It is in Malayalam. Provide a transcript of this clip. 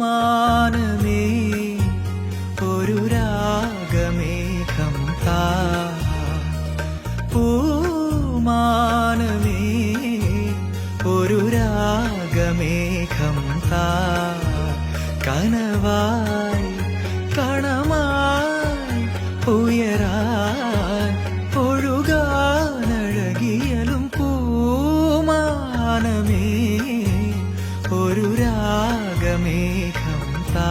പൂമാനമേ ഒരു രാഗമേഘം താ പൂമാനമേ ഒരു രാഗമേഘം താ കനവായി കണമായി ഉയരാൻ ഒഴുകാനഴകിയലും പൂമാനമേ ഒരു രാഗമേഘം താ